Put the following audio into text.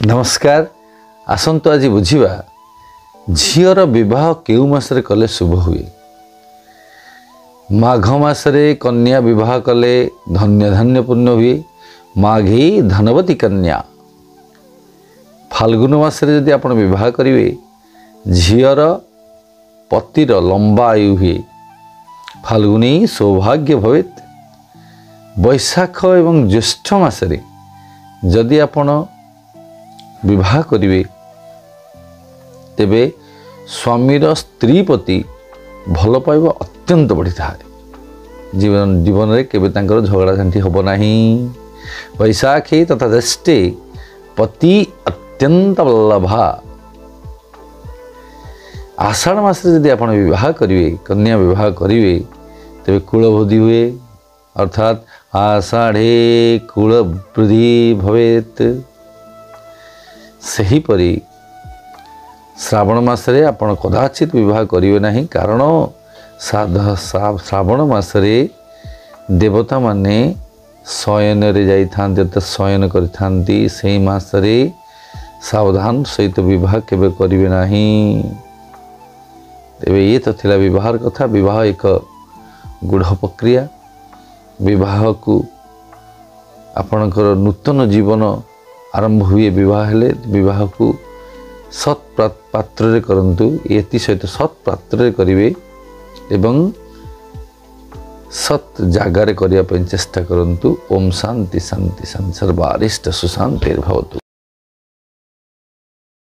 नमस्कार। आसंतु आज बुझिबा झीर विवाह केउ मासरे कले शुभ हुए। माघ मासरे कन्या विवाह कले धन्य धन्य पूर्ण हुए। माघी धनवती कन्या। फाल्गुन मासरे यदि आपण विवाह करिवे झीर पतिर लंबा आयु हुए। फाल्गुनी सौभाग्य भवेत। बैशाख एवं ज्येष्ठ मासरे जदि आपण विवाह करिवे तेबे स्वामीर स्त्री प्रति भल पाइबा अत्यंत बढ़ी था। जीवन रे केबे तांकर झगड़ा शांति होबो नाही। बैशाखी तथा ज्येष्ठे पति अत्यंत वल्लभा। आषाढ़ मास यदि आपण विवाह करिवे कन्या विवाह करिवे तेबे कुलवृद्धि हुए। अर्थात आषाढ़े कुलवृद्धि भवेत। सेहीपरि श्रावण मासरे आपण कदाचित विवाह करिवे नाही, कारण श्रावण मासरे देवता माने शयन रे जाई थांते तो शयन करि थांती। सेही मासरे सावधान सहित विवाह केबे करिवे नाही। तेबे ये तो थिला विवाहर कथा। विवाह एक गूढ़ प्रक्रिया। विवाह को आपणकर नूतन जीवन आरंभ हुए। विवाह हेले विवाह को सत् पात्र रे करंतु। एति सहित सत् पात्र रे करिवे एवं सत् जागारे करिया पे चेष्टा करंतु। ओम शांति शांति शांति सर्वारिष्ट सुशांतिर्भवतु।